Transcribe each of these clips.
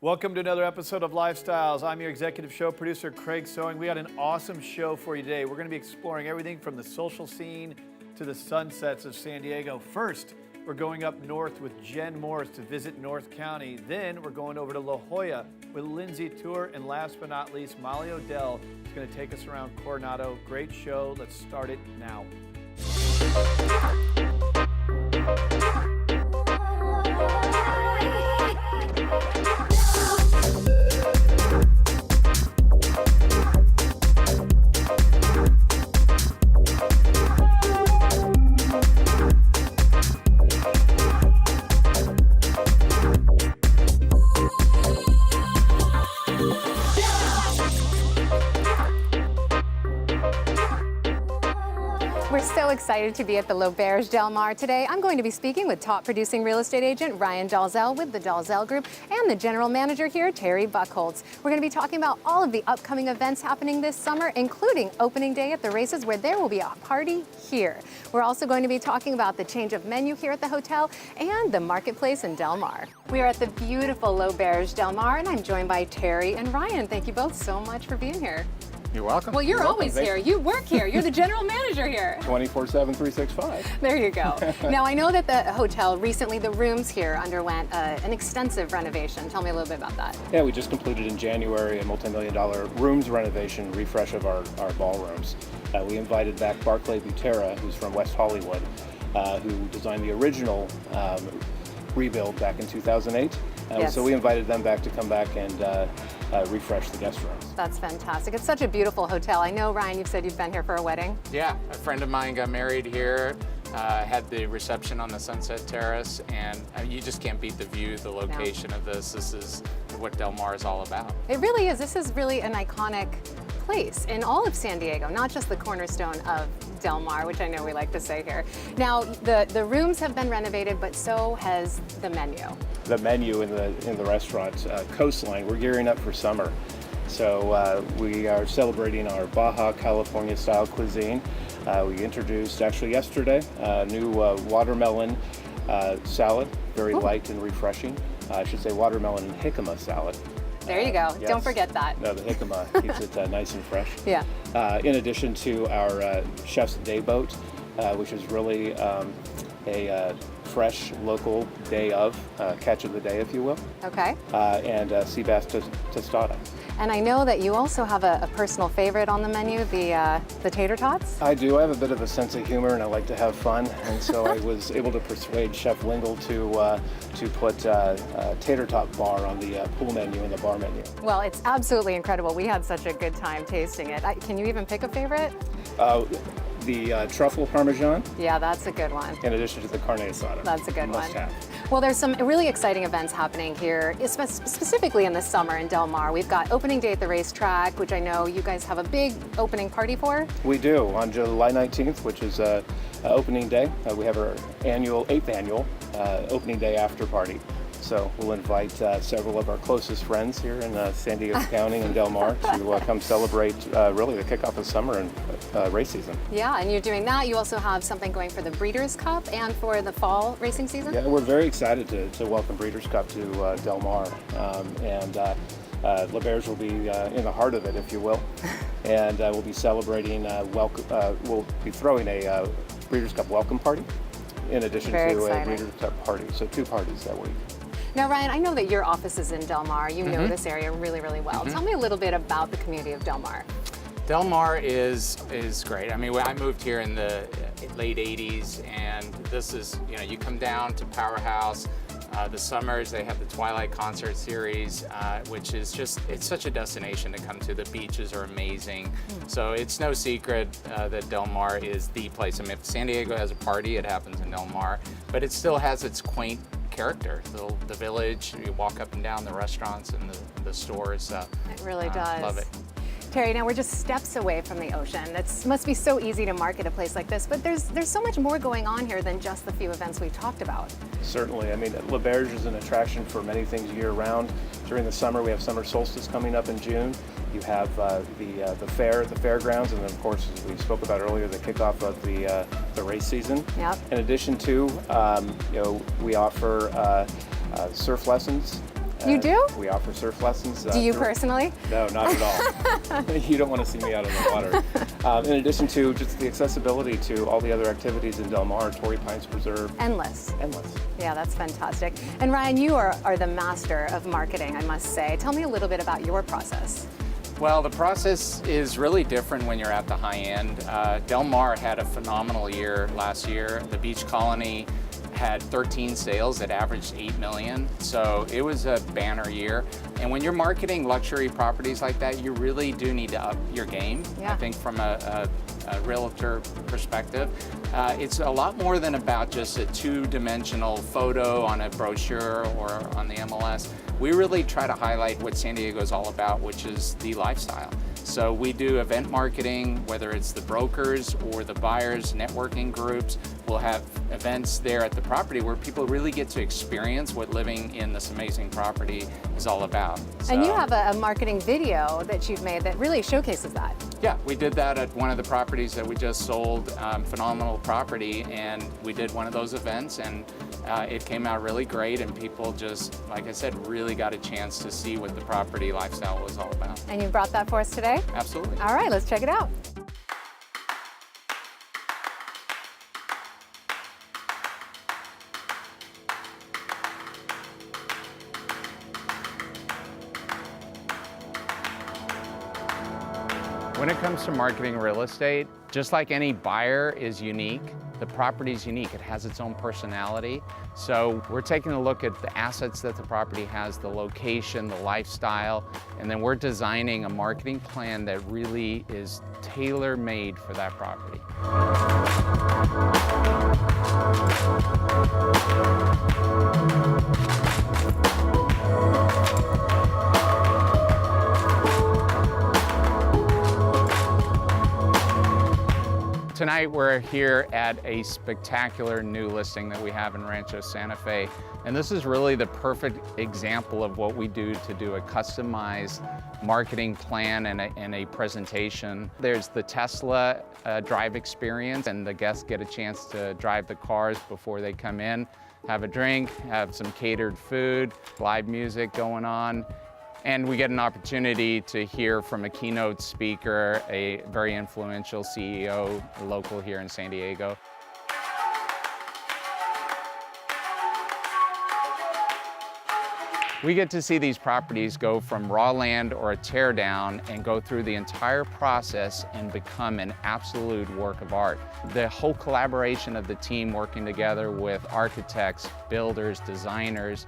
Welcome to another episode of Lifestyles. I'm your executive show producer, Craig Sewing. We got an awesome show for you today. We're going to be exploring everything from the social scene to the sunsets of San Diego. First, we're going up north with Jenn to visit North County. Then we're going over to La Jolla with Lindsey, Tuer, and last but not least, Molly Odell is going to take us around Coronado. Great show. Let's start it now. We're so excited to be at the L'Auberge Del Mar today. I'm going to be speaking with top producing real estate agent Ryan Dalzell with the Dalzell Group and the general manager here, Terry Buchholz. We're going to be talking about all of the upcoming events happening this summer, including opening day at the races where there will be a party here. We're also going to be talking about the change of menu here at the hotel and the marketplace in Del Mar. We are at the beautiful L'Auberge Del Mar and I'm joined by Terry and Ryan. Thank you both so much for being here. You're welcome. Well, you're always here. You work here. You're the general manager here. 24/7, 365. There you go. Now, I know that the hotel recently, the rooms here underwent an extensive renovation. Tell me a little bit about that. Yeah, we just completed in January a multi-million-dollar rooms renovation, refresh of our ballrooms. We invited back Barclay Butera, who's from West Hollywood, who designed the original rebuild back in 2008. Yes. So we invited them back to come back and refresh the guest rooms. That's fantastic. It's such a beautiful hotel. I know, Ryan, you've said you've been here for a wedding. Yeah, a friend of mine got married here, had the reception on the Sunset Terrace, and you just can't beat the view, the location of this. This is what Del Mar is all about. It really is. This is really an iconic place in all of San Diego, not just the cornerstone of Del Mar, which I know we like to say here. Now, the rooms have been renovated, but so has the menu. The menu in the restaurant, Coastline, we're gearing up for summer. So we are celebrating our Baja California style cuisine. We introduced actually yesterday a new watermelon salad, very light and refreshing. I should say watermelon and jicama salad. There you go. Yes. Don't forget that. No, the jicama keeps it nice and fresh. Yeah. In addition to our Chef's Day Boat, which is really a fresh local day of catch of the day, if you will. Okay. And sea bass tostada. And I know that you also have a personal favorite on the menu, the tater tots. I do. I have a bit of a sense of humor, and I like to have fun. And so I was able to persuade Chef Lingle to put tater tot bar on the pool menu and the bar menu. Well, it's absolutely incredible. We had such a good time tasting it. Can you even pick a favorite? The truffle parmesan. Yeah, that's a good one. In addition to the carne asada. That's a good one. Must have. Well, there's some really exciting events happening here, specifically in the summer in Del Mar. We've got opening day at the racetrack, which I know you guys have a big opening party for. We do. On July 19th, which is opening day, we have our 8th annual opening day after party. So we'll invite several of our closest friends here in San Diego County and Del Mar to come celebrate really the kickoff of summer and race season. Yeah, and you're doing that. You also have something going for the Breeders' Cup and for the fall racing season? Yeah, we're very excited to welcome Breeders' Cup to Del Mar. And L'Auberge will be in the heart of it, if you will. And we'll be celebrating, we'll be throwing a Breeders' Cup welcome party in addition to a Breeders' Cup party. So 2 parties that week. Now, Ryan, I know that your office is in Del Mar. You know this area really, really well. Tell me a little bit about the community of Del Mar. Del Mar is great. I mean, I moved here in the late 80s, and this is, you come down to Powerhouse. The summers, they have the Twilight Concert Series, which is it's such a destination to come to. The beaches are amazing. So it's no secret that Del Mar is the place. I mean, if San Diego has a party, it happens in Del Mar, but it still has its quaint character. The village, you walk up and down the restaurants and the stores. It really does. Love it. Terry, now we're just steps away from the ocean. It must be so easy to market a place like this, but there's so much more going on here than just the few events we've talked about. Certainly. I mean, L'Auberge is an attraction for many things year-round. During the summer, we have summer solstice coming up in June. You have the fair at the fairgrounds, and then, of course, as we spoke about earlier, the kickoff of the race season. Yep. In addition to, we offer surf lessons You do? We offer surf lessons. Do you personally? No, not at all. You don't want to see me out in the water. In addition to just the accessibility to all the other activities in Del Mar, Torrey Pines Preserve. Endless. Endless. Yeah, that's fantastic. And Ryan, you are the master of marketing, I must say. Tell me a little bit about your process. Well, the process is really different when you're at the high end. Del Mar had a phenomenal year last year. The beach colony had 13 sales that averaged 8 million. So it was a banner year. And when you're marketing luxury properties like that, you really do need to up your game. Yeah. I think from a realtor perspective. It's a lot more than about just a two-dimensional photo on a brochure or on the MLS. We really try to highlight what San Diego is all about, which is the lifestyle. So we do event marketing, whether it's the brokers or the buyers, networking groups. We'll have events there at the property where people really get to experience what living in this amazing property is all about. And you have a marketing video that you've made that really showcases that. Yeah, we did that at one of the properties that we just sold, phenomenal property, and we did one of those events, and it came out really great, and people just, like I said, really got a chance to see what the property lifestyle was all about. And you brought that for us today? Absolutely. All right, let's check it out. When it comes to marketing real estate, just like any buyer is unique, the property is unique. It has its own personality. So we're taking a look at the assets that the property has, the location, the lifestyle, and then we're designing a marketing plan that really is tailor-made for that property. Tonight we're here at a spectacular new listing that we have in Rancho Santa Fe. And this is really the perfect example of what we do to do a customized marketing plan and a presentation. There's the Tesla drive experience, and the guests get a chance to drive the cars before they come in, have a drink, have some catered food, live music going on. And we get an opportunity to hear from a keynote speaker, a very influential CEO, local here in San Diego. We get to see these properties go from raw land or a tear down and go through the entire process and become an absolute work of art. The whole collaboration of the team working together with architects, builders, designers,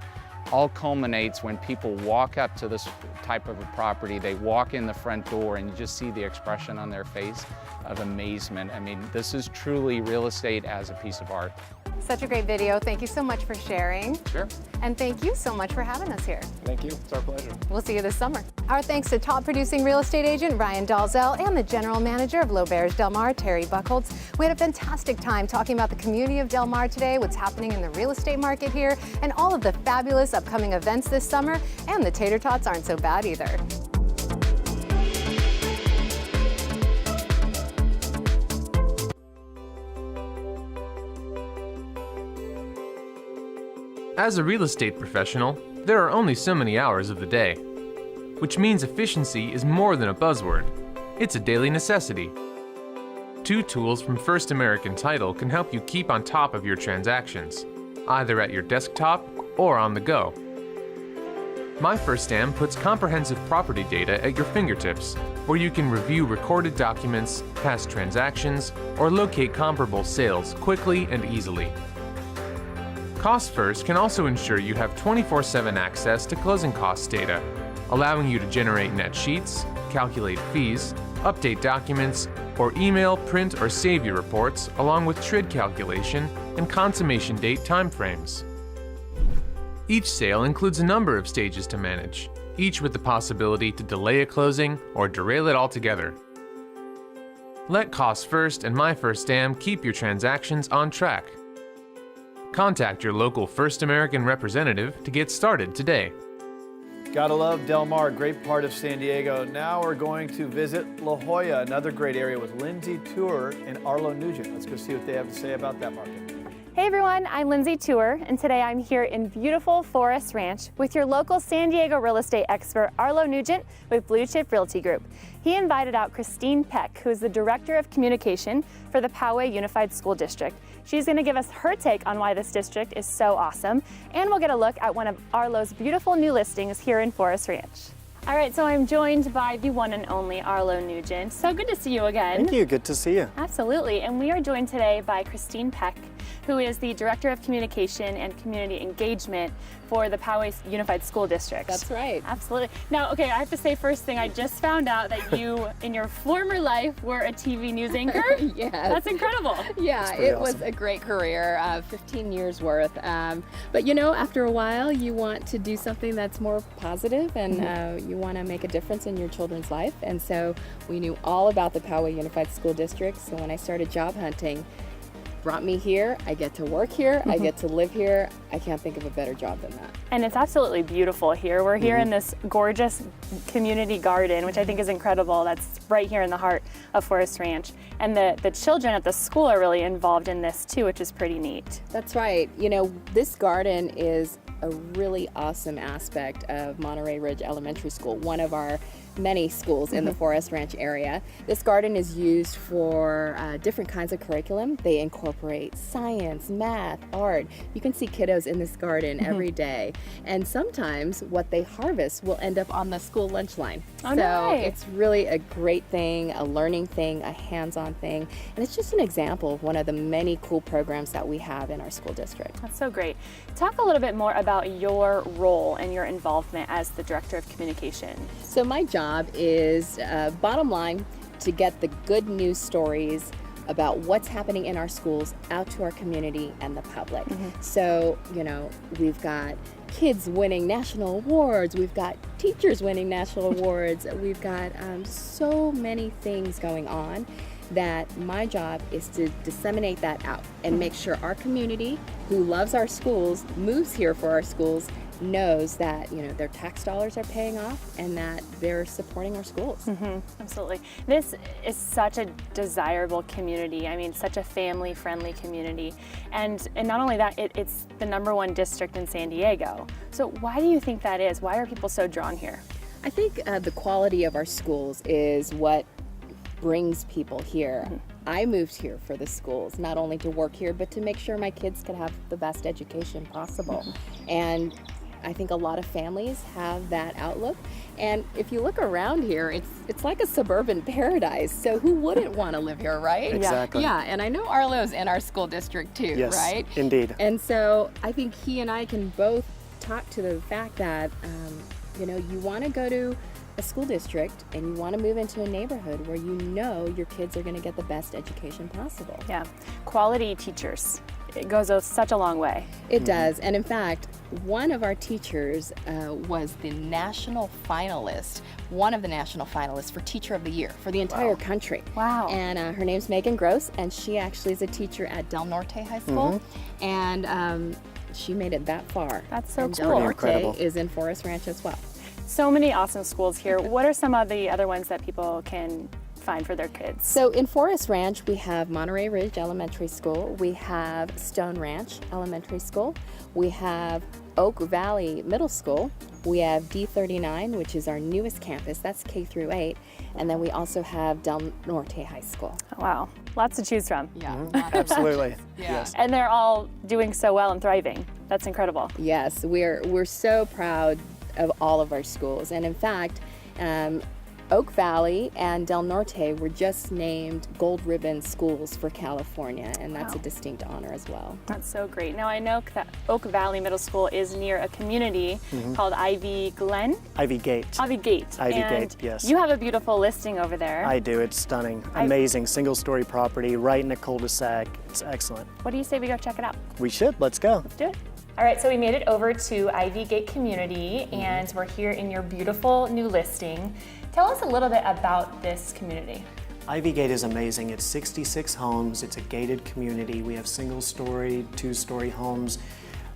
all culminates when people walk up to this type of a property. They walk in the front door and you just see the expression on their face of amazement. I mean, this is truly real estate as a piece of art. Such a great video. Thank you so much for sharing. Sure. And thank you so much for having us here. Thank you. It's our pleasure. We'll see you this summer. Our thanks to top producing real estate agent Ryan Dalzell and the general manager of L'Auberge Del Mar, Terry Buchholz. We had a fantastic time talking about the community of Del Mar today, what's happening in the real estate market here, and all of the fabulous upcoming events this summer. And the tater tots aren't so bad either. As a real estate professional, there are only so many hours of the day, which means efficiency is more than a buzzword. It's a daily necessity. Two tools from First American Title can help you keep on top of your transactions, either at your desktop or on the go. My First Am puts comprehensive property data at your fingertips, where you can review recorded documents, past transactions, or locate comparable sales quickly and easily. Cost First can also ensure you have 24/7 access to closing costs data, allowing you to generate net sheets, calculate fees, update documents, or email, print, or save your reports, along with TRID calculation and consummation date timeframes. Each sale includes a number of stages to manage, each with the possibility to delay a closing or derail it altogether. Let Cost First and My First Am keep your transactions on track. Contact your local First American representative to get started today. Gotta love Del Mar, great part of San Diego. Now we're going to visit La Jolla, another great area with Lindsey, Tuer, and Arlo, Nugent. Let's go see what they have to say about that market. Hey everyone, I'm Lindsey Tuer, and today I'm here in beautiful Forest Ranch with your local San Diego real estate expert, Arlo Nugent with Blue Chip Realty Group. He invited out Christine Paik, who is the Director of Communication for the Poway Unified School District. She's going to give us her take on why this district is so awesome, and we'll get a look at one of Arlo's beautiful new listings here in Forest Ranch. All right, so I'm joined by the one and only Arlo Nugent. So good to see you again. Thank you, good to see you. Absolutely, and we are joined today by Christine Paik, who is the Director of Communication and Community Engagement for the Poway Unified School District. That's right. Absolutely. Now, okay, I have to say first thing, I just found out that you, in your former life, were a TV news anchor. Yes. That's incredible. Yeah, it was a great career, 15 years worth. But you know, after a while, you want to do something that's more positive, and you want to make a difference in your children's life. And so we knew all about the Poway Unified School District. So when I started job hunting, brought me here. I get to work here. I get to live here. I can't think of a better job than that. And it's absolutely beautiful here. We're here in this gorgeous community garden, which I think is incredible. That's right here in the heart of Forest Ranch. And the children at the school are really involved in this too, which is pretty neat. That's right. You know, this garden is a really awesome aspect of Monterey Ridge Elementary School, one of our many schools in the Forest Ranch area. This garden is used for different kinds of curriculum. They incorporate science, math, art. You can see kiddos in this garden every day. And sometimes what they harvest will end up on the school lunch line. Oh, so nice. it's really a great thing, a learning thing, a hands-on thing. And it's just an example of one of the many cool programs that we have in our school district. That's so great. Talk a little bit more about your role and your involvement as the Director of Communication. So my job is, bottom line, to get the good news stories about what's happening in our schools out to our community and the public. So, you know, we've got kids winning national awards, we've got teachers winning national awards, we've got so many things going on that my job is to disseminate that out and make sure our community who loves our schools, moves here for our schools, knows that, you know, their tax dollars are paying off and that they're supporting our schools. Absolutely. This is such a desirable community. I mean, such a family-friendly community. And not only that, it's the #1 district in San Diego. So why do you think that is? Why are people so drawn here? I think the quality of our schools is what brings people here. I moved here for the schools, not only to work here, but to make sure my kids could have the best education possible. And I think a lot of families have that outlook. And if you look around here, it's like a suburban paradise. So who wouldn't want to live here, right? Exactly. Yeah, and I know Arlo's in our school district too, Yes, right? indeed. And so I think he and I can both talk to the fact that, you know, you want to go to a school district and you want to move into a neighborhood where you know your kids are going to get the best education possible. Yeah, quality teachers. It goes such a long way. It does. And in fact, one of our teachers was the national finalist, one of the national finalists for Teacher of the Year for the entire country. Wow. And her name's Megan Gross, and she actually is a teacher at Del Norte High School. And she made it that far. That's so and cool. Del Norte Incredible. is in Forest Ranch as well. So many awesome schools here. What are some of the other ones that people can find for their kids? So in Forest Ranch, we have Monterey Ridge Elementary School, we have Stone Ranch Elementary School, we have Oak Valley Middle School, we have D39, which is our newest campus, that's K through 8, and then we also have Del Norte High School. Oh, wow, lots to choose from. Yeah, Absolutely. Yeah. Yes. And they're all doing so well and thriving. That's incredible. Yes, we're so proud of all of our schools, and in fact, Oak Valley and Del Norte were just named Gold Ribbon Schools for California, and that's a distinct honor as well. That's so great. Now I know that Oak Valley Middle School is near a community called Ivy Glen? Ivy Gate. Ivy Gate. Ivy And Gate, yes. You have a beautiful listing over there. I do, it's stunning. Amazing, single-story property, right in a cul-de-sac. It's excellent. What do you say we go check it out? We should, let's go. Let's do it. All right, so we made it over to Ivy Gate Community, and we're here in your beautiful new listing. Tell us a little bit about this community. Ivy Gate is amazing. It's 66 homes. It's a gated community. We have single-story, two-story homes.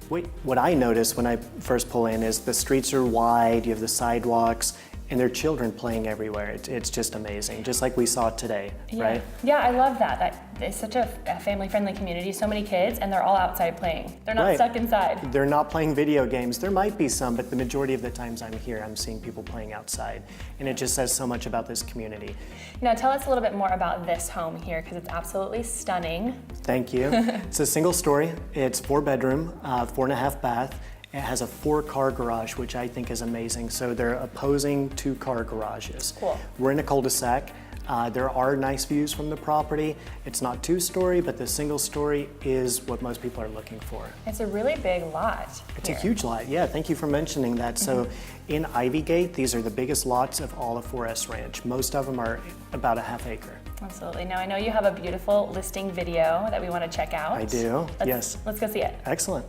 What I noticed when I first pull in is the streets are wide, you have the sidewalks, and there are children playing everywhere. It's just amazing, just like we saw today, right? Yeah, I love that. It's such a family-friendly community, so many kids, and they're all outside playing. They're not stuck inside. They're not playing video games. There might be some, but the majority of the times I'm here, I'm seeing people playing outside, and it just says so much about this community. Now tell us a little bit more about this home here, because it's absolutely stunning. Thank you. It's a single story. It's 4-bedroom, 4.5 bath. It has a 4-car garage, which I think is amazing. So they're opposing 2-car garages. Cool. We're in a cul-de-sac. There are nice views from the property. It's not 2-story, but the single story is what most people are looking for. It's a really big lot. It's a huge lot, yeah. Thank you for mentioning that. So in Ivygate, these are the biggest lots of all of Forest Ranch. Most of them are about a ½ acre. Absolutely. Now I know you have a beautiful listing video that we want to check out. I do, yes. Let's go see it. Excellent.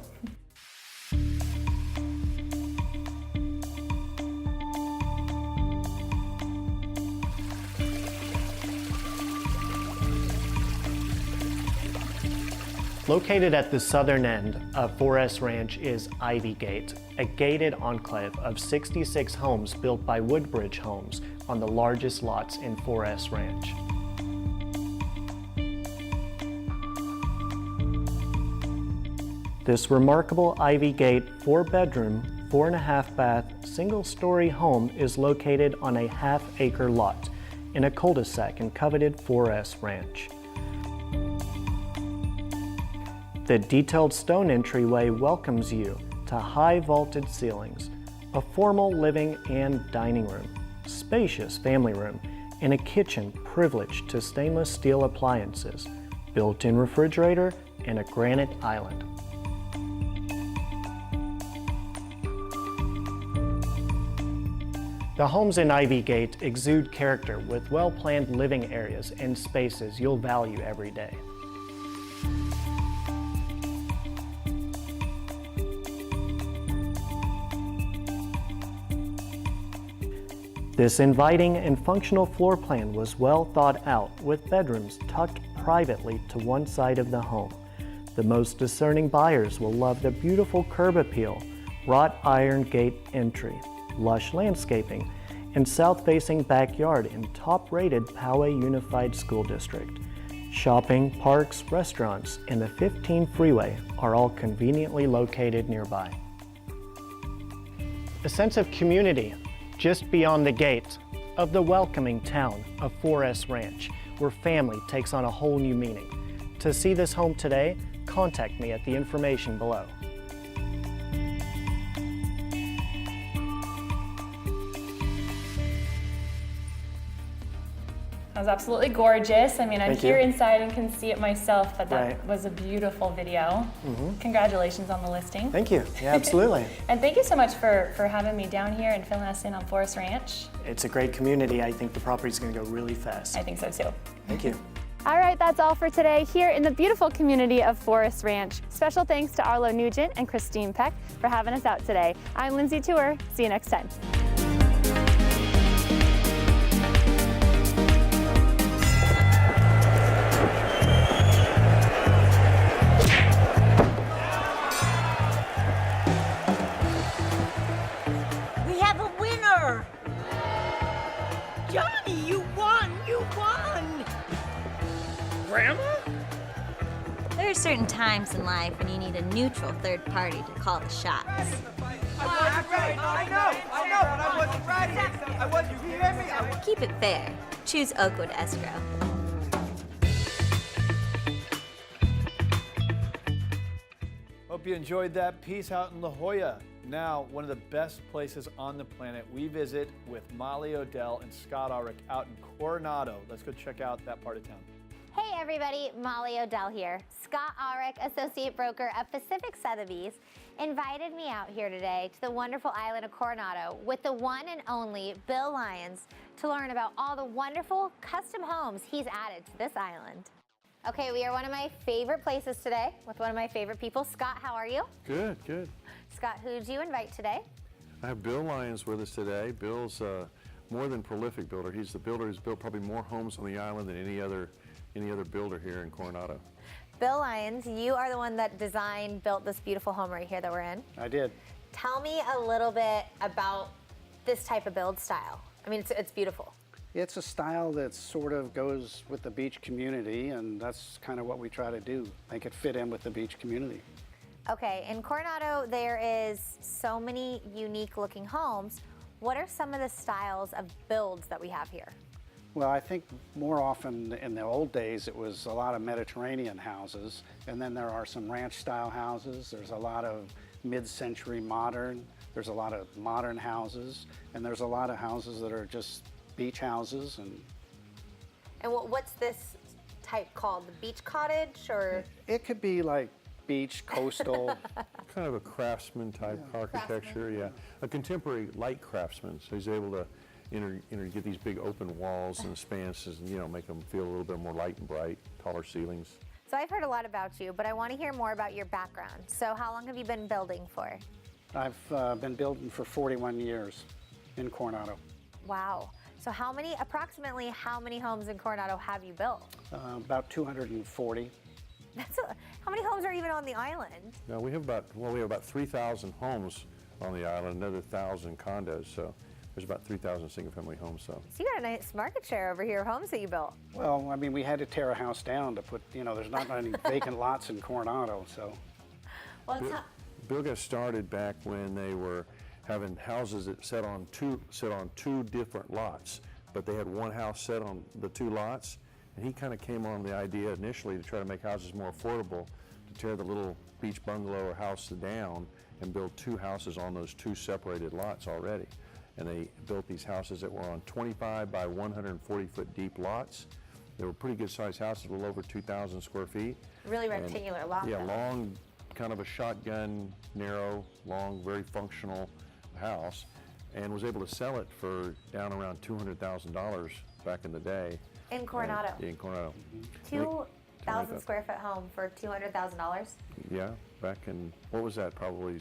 Located at the southern end of Forest Ranch is Ivygate, a gated enclave of 66 homes built by Woodbridge Homes on the largest lots in Forest Ranch. This remarkable Ivygate 4-bedroom, 4.5 bath, single-story home is located on a ½ acre lot in a cul-de-sac in coveted Forest Ranch. The detailed stone entryway welcomes you to high vaulted ceilings, a formal living and dining room, spacious family room, and a kitchen privileged to stainless steel appliances, built-in refrigerator, and a granite island. The homes in Ivygate exude character with well-planned living areas and spaces you'll value every day. This inviting and functional floor plan was well thought out, with bedrooms tucked privately to one side of the home. The most discerning buyers will love the beautiful curb appeal, wrought iron gate entry, lush landscaping, and south-facing backyard in top-rated Poway Unified School District. Shopping, parks, restaurants, and the 15 freeway are all conveniently located nearby. A sense of community just beyond the gates of the welcoming town of Forest Ranch, where family takes on a whole new meaning. To see this home today, contact me at the information below. That was absolutely gorgeous. I mean, I'm Thank here you. inside and can see it myself, but that Right. was a beautiful video. Congratulations on the listing. Thank you. Yeah, absolutely. And thank you so much for having me down here and filling us in on Forest Ranch. It's a great community. I think the property's going to go really fast. I think so too. Thank you. All right, that's all for today here in the beautiful community of Forest Ranch. Special thanks to Arlo Nugent and Christine Peck for having us out today. I'm Lindsey Tuer. See you next time. We have a winner! Johnny, you won! You won! Grandma? There are certain times in life when you need a neutral third party to call the shots. I wasn't ready. I know, but I wasn't ready. I wasn't, you hear me? Keep it fair. Choose Oakwood Escrow. Hope you enjoyed that piece out in La Jolla. Now, one of the best places on the planet we visit with Molly Odell and Scott Aurich out in Coronado. Let's go check out that part of town. Hey everybody, Molly Odell here. Scott Aurich, associate broker at Pacific Sotheby's, invited me out here today to the wonderful island of Coronado with the one and only Bill Lyons to learn about all the wonderful custom homes he's added to this island. Okay, we are one of my favorite places today with one of my favorite people. Scott, how are you? Good, good. Scott, who did you invite today? I have Bill Lyons with us today. Bill's more than prolific builder. He's the builder who's built probably more homes on the island than any other builder here in Coronado. Bill Lyons, you are the one that designed, built this beautiful home right here that we're in. I did. Tell me a little bit about this type of build style. I mean, it's beautiful. It's a style that sort of goes with the beach community, and that's kind of what we try to do, make it fit in with the beach community. Okay, in Coronado, there is so many unique looking homes. What are some of the styles of builds that we have here? Well, I think more often in the old days, it was a lot of Mediterranean houses, and then there are some ranch-style houses. There's a lot of mid-century modern. There's a lot of modern houses, and there's a lot of houses that are just beach houses. And what's this type called? The beach cottage, or? It could be like beach, coastal. Kind of a craftsman type architecture, yeah. A contemporary light craftsman, so he's able to get these big open walls and expanses and, make them feel a little bit more light and bright, taller ceilings. So I've heard a lot about you, but I want to hear more about your background. So how long have you been building for? I've been building for 41 years in Coronado. Wow. So approximately how many homes in Coronado have you built? About 240. How many homes are even on the island? Now we have about 3,000 homes on the island, another 1,000 condos, so there's about 3,000 single-family homes. So you got a nice market share over here, homes that you built. Well, I mean, we had to tear a house down to put, there's not any vacant lots in Coronado, so. Well, Bill got started back when they were having houses that set on two different lots, but they had one house set on the two lots, and he kind of came on the idea initially to try to make houses more affordable, to tear the little beach bungalow or house down and build two houses on those two separated lots already. And they built these houses that were on 25 by 140 foot deep lots. They were pretty good sized houses, a little over 2,000 square feet. Really rectangular lot. Yeah, long, kind of a shotgun, narrow, long, very functional house, and was able to sell it for down around $200,000 back in the day. In Coronado? In Coronado. 2,000 square foot home for $200,000? Yeah, back in, what was that, probably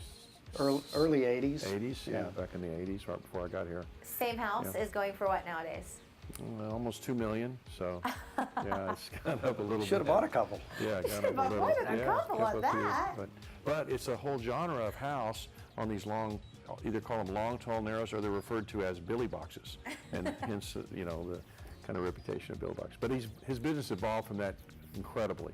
early 80s. 80s, yeah, back in the 80s, right before I got here. Same house is going for what nowadays? Well, almost $2 million, so yeah, it's gone up a little bit. Should have bought a couple. Yeah, should have bought more than a couple of that. But it's a whole genre of house on these long, either call them long, tall, narrows, or they're referred to as Billy boxes, and hence, the kind of reputation of Bill box. But his business evolved from that incredibly,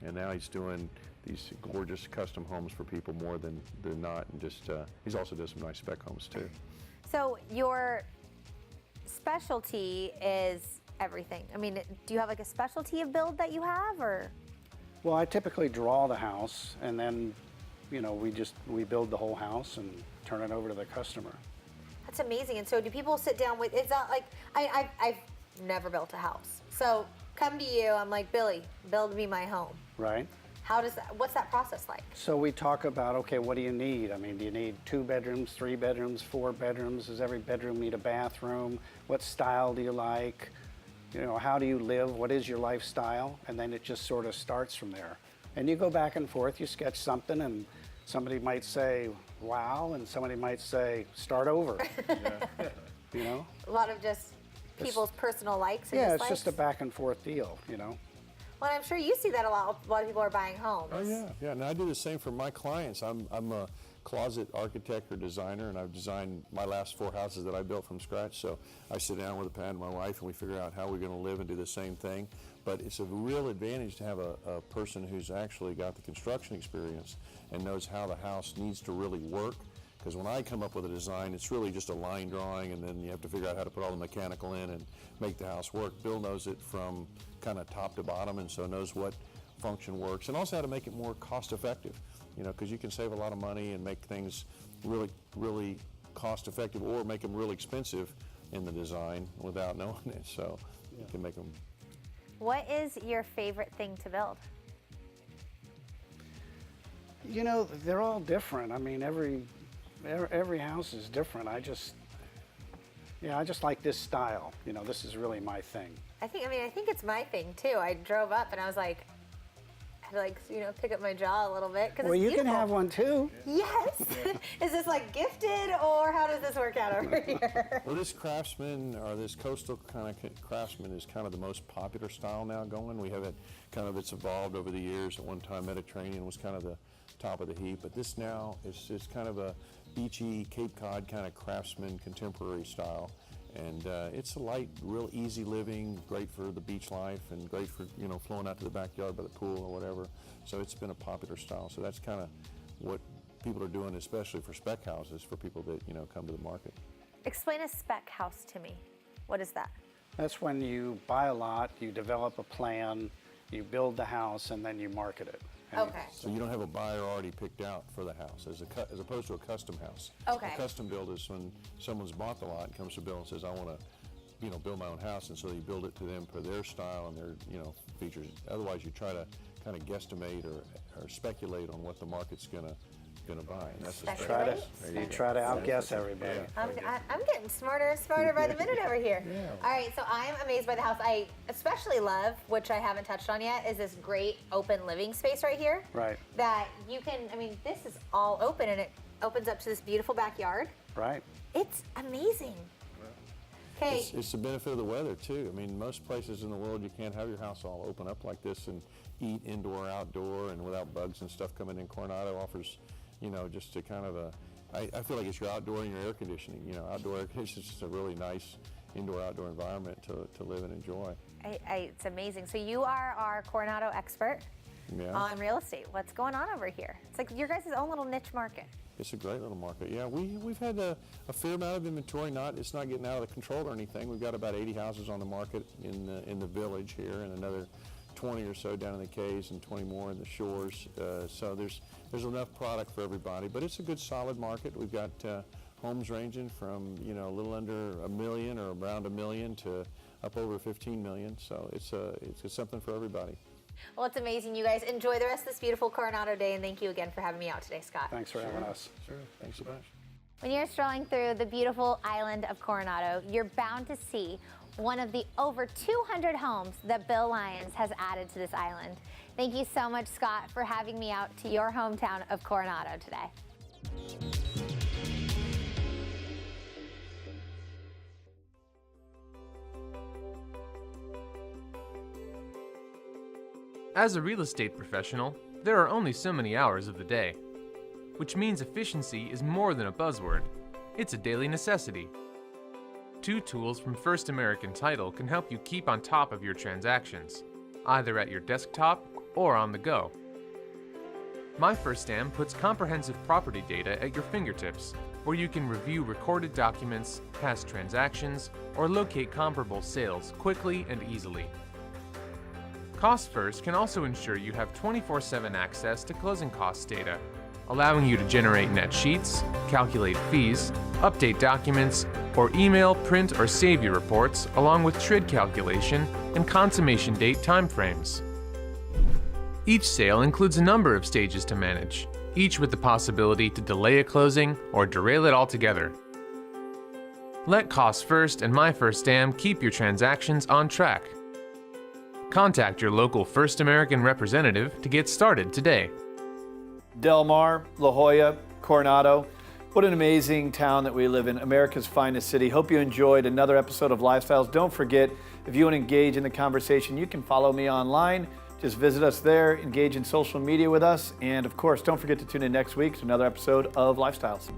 and now he's doing these gorgeous custom homes for people more than not, and just he's also does some nice spec homes too. So your specialty is everything. I mean, do you have like a specialty of build that you have, or? Well, I typically draw the house, and then, we build the whole house and turn it over to the customer. That's amazing. And so do people sit down with, it's not like, I've never built a house. So come to you, I'm like, Billy, build me my home. Right. What's that process like? So we talk about, okay, what do you need? I mean, do you need 2 bedrooms, 3 bedrooms, 4 bedrooms? Does every bedroom need a bathroom? What style do you like? How do you live? What is your lifestyle? And then it just sort of starts from there. And you go back and forth, you sketch something, and somebody might say, wow, and somebody might say, start over. A lot of just people's personal likes and dislikes? Dislikes? It's just a back and forth deal, Well, I'm sure you see that a lot. A lot of people are buying homes. Oh yeah. And I do the same for my clients. I'm a closet architect or designer, and I've designed my last 4 houses that I built from scratch. So I sit down with a pad and my wife, and we figure out how we're going to live and do the same thing. But it's a real advantage to have a person who's actually got the construction experience and knows how the house needs to really work. Because when I come up with a design, it's really just a line drawing, and then you have to figure out how to put all the mechanical in and make the house work. Bill knows it from kind of top to bottom, and so knows what function works, and also how to make it more cost effective, because you can save a lot of money and make things really, really cost effective, or make them really expensive in the design without knowing it, so you can make them. What is your favorite thing to build? They're all different. I mean, every house is different. I just like this style. This is really my thing. I think it's my thing too. I drove up and I was like, I to like, you know, pick up my jaw a little bit because Well, it's you beautiful. can have one too. Yes. Is this like gifted or how does this work out over here? Well, this craftsman, or this coastal kind of craftsman, is kind of the most popular style now going. We have it kind of, it's evolved over the years. At one time, Mediterranean was kind of the top of the heap, but this now is kind of a beachy Cape Cod kind of craftsman contemporary style. And it's a light, real easy living, great for the beach life and great for, you know, flowing out to the backyard by the pool or whatever. So it's been a popular style. So that's kind of what people are doing, especially for spec houses, for people that, you know, come to the market. Explain a spec house to me. What is that? That's when you buy a lot, you develop a plan, you build the house, and then you market it. And Okay. So you don't have a buyer already picked out for the house, as opposed to a custom house. Okay. A custom build is when someone's bought the lot and comes to Bill and says, I want to, you know, build my own house, and so you build it to them for their style and their, you know, features. Otherwise, you try to kind of guesstimate or speculate on what the market's gonna buy. And that's the you try to outguess everybody. I'm getting smarter and smarter by the minute over here. Yeah. All right, so I'm amazed by the house. I especially love, which I haven't touched on yet, is this great open living space right here. Right. That you can, I mean, this is all open and it opens up to this beautiful backyard. Right. It's amazing. Okay. It's the benefit of the weather too. I mean, most places in the world you can't have your house all open up like this and eat indoor, outdoor, and without bugs and stuff coming in. Coronado offers, you know, just a kind of a, I feel like it's your outdoor and your air conditioning. You know, outdoor air conditioning is just a really nice indoor-outdoor environment to live and enjoy. It's amazing. So you are our Coronado expert on real estate. What's going on over here? It's like your guys' own little niche market. It's a great little market. Yeah, we've had a fair amount of inventory. It's not getting out of control or anything. We've got about 80 houses on the market in the village here, and another 20 or so down in the Cays, and 20 more in the shores. So there's enough product for everybody. But it's a good, solid market. We've got homes ranging from, you know, a little under $1 million or around $1 million to up over 15 million. So it's something for everybody. Well, it's amazing. You guys enjoy the rest of this beautiful Coronado day, and thank you again for having me out today, Scott. Thanks for having us. Sure. Thanks so much. When you're strolling through the beautiful island of Coronado, you're bound to see one of the over 200 homes that Bill Lyons has added to this island. Thank you so much, Scott, for having me out to your hometown of Coronado today. As a real estate professional, there are only so many hours of the day, which means efficiency is more than a buzzword. It's a daily necessity. 2 tools from First American Title can help you keep on top of your transactions, either at your desktop or on the go. My First Stam puts comprehensive property data at your fingertips, where you can review recorded documents, past transactions, or locate comparable sales quickly and easily. Cost First can also ensure you have 24/7 access to closing costs data, allowing you to generate net sheets, calculate fees, update documents, or email, print, or save your reports, along with TRID calculation and consummation date timeframes. Each sale includes a number of stages to manage, each with the possibility to delay a closing or derail it altogether. Let Cost First and My First Stam keep your transactions on track. Contact your local First American representative to get started today. Del Mar, La Jolla, Coronado. What an amazing town that we live in, America's finest city. Hope you enjoyed another episode of Lifestyles. Don't forget, if you want to engage in the conversation, you can follow me online. Just visit us there, engage in social media with us, and of course, don't forget to tune in next week to another episode of Lifestyles.